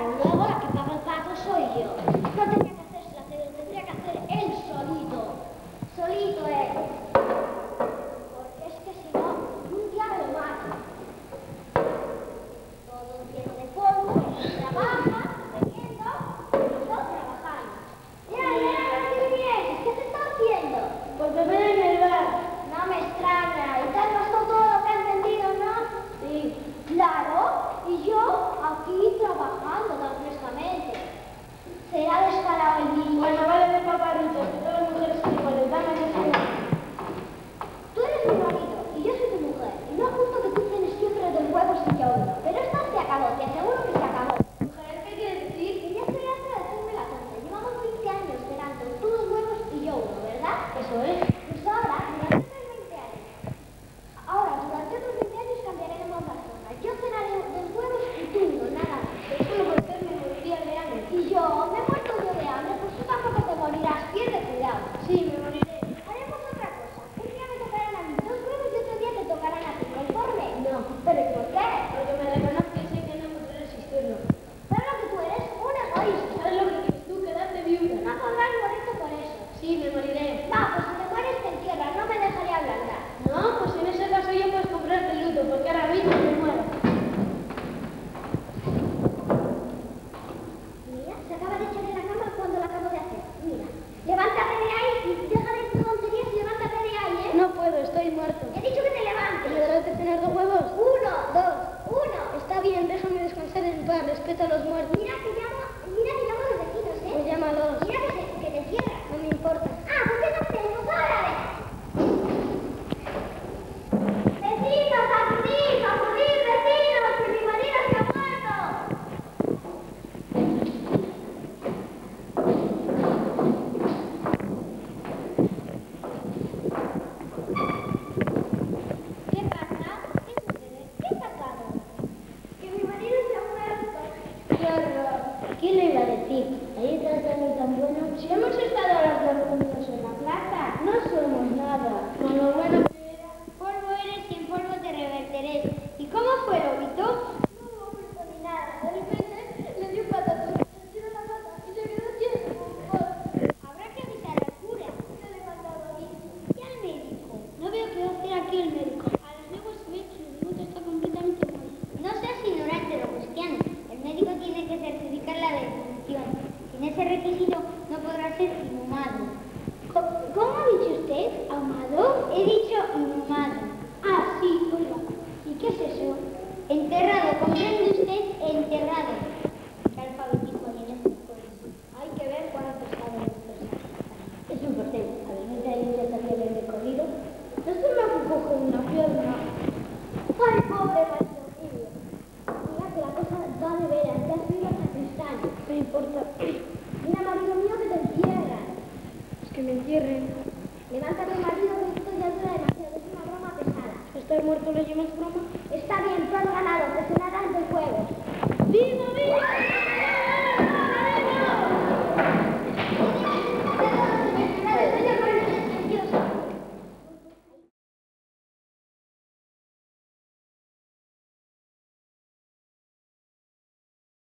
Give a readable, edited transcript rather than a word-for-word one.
Claro, luego la que paga el pato soy yo. No tenía que hacerse la cena, tendría que hacer él solito. Solito él. Porque es que si no, un día me lo mato. Todo lleno de polvo, él trabaja, bebiendo, y yo trabajando. Mira, qué bien, ¿qué se está haciendo? Pues beber en el bar. No me extraña, y te has gastado todo lo que has vendido, ¿no? Sí. Claro, y yo aquí trabajando tan frescamente. Será descarado el niño. Bueno, vale de paparritos, que todas las mujeres son iguales. Dame ese. Tú eres mi marido y yo soy tu mujer. Y no es justo que tú tienes siempre dos huevos y yo uno. Pero esta se acabó, te aseguro que se acabó. Mujer, ¿qué quieres decir? Y ya estoy hasta de hacerme la tonta. Llevamos 20 años esperando tú dos huevos y yo uno, ¿verdad? Eso es. Pues ahora, durante otros 20 años. Ahora, durante otros 20 años cambiaremos las cosas. Yo cenaré dos huevos y tú uno, nada más. Pero solo por ser me moriría de hambre. Y yo, me he muerto yo de hambre, pues tú tampoco te morirás. Pierde cuidado. Sí, me moriré. Haremos otra cosa. Un día me tocarán a mí dos huevos y otro día te tocarán a ti. ¿Conforme? No. ¿Pero y por qué? Porque me reconozco y sé que no podré resistirlo. ¿Sabes lo que tú eres? Un egoísta. ¿Sabes lo que quieres tú? Quedarte viuda. No podrás morirte por eso. Sí, me moriré. No, pues si te mueres te entierras. No me dejaría ablandar. No, pues en ese caso yo puedes comprarte el luto, porque ahora mismo me muero. Mira, se acaba de echar en la cama cuando la acabo de hacer. Mira, levántate de ahí y deja de tonterías y levántate de ahí, ¿eh? No puedo, estoy muerto. He dicho que te levantes. ¿Podrás de tener dos huevos? Uno, dos, uno. Está bien, déjame descansar en paz, respeto a los muertos. Mira que llamo a los vecinos, ¿eh? Pues llámalos. Mira que te cierran. No me importa. Ah, ¿por qué no tenemos órale? ¡Vecinos, acudid, vecinos! ¡Que mi marido se ha muerto! ¿Qué pasa? ¿Qué sucede? ¿Qué ha pasado? Que mi marido se ha muerto. ¡Qué horror! ¿Quién le iba a decir? Ahí estás tan tan bueno. Si hemos estado los dos reunidos en la plaza, no somos nada. Con lo bueno que era. Polvo eres y en polvo te revertiré. ¿Y cómo fue, Lobito? No hubo fruto ni nada. De repente le dio un patatón, le tiró la pata y se quedó lleno de pulpón. Habrá que avisar al cura. Yo le he mandado a mí. ¿Y al médico? No veo que hacer aquí el médico. A los nuevos médicos el mundo está completamente muerto. No seas ignorante de lo cristiano. El médico tiene que certificar la defunción. Sin ese requisito no podrá ser inhumado. ¿Cómo ha dicho usted? ¿Ahumado? He dicho inhumado. Ah, sí, oiga. ¿Y qué es eso? Enterrado, ¿comprende usted? Enterrado.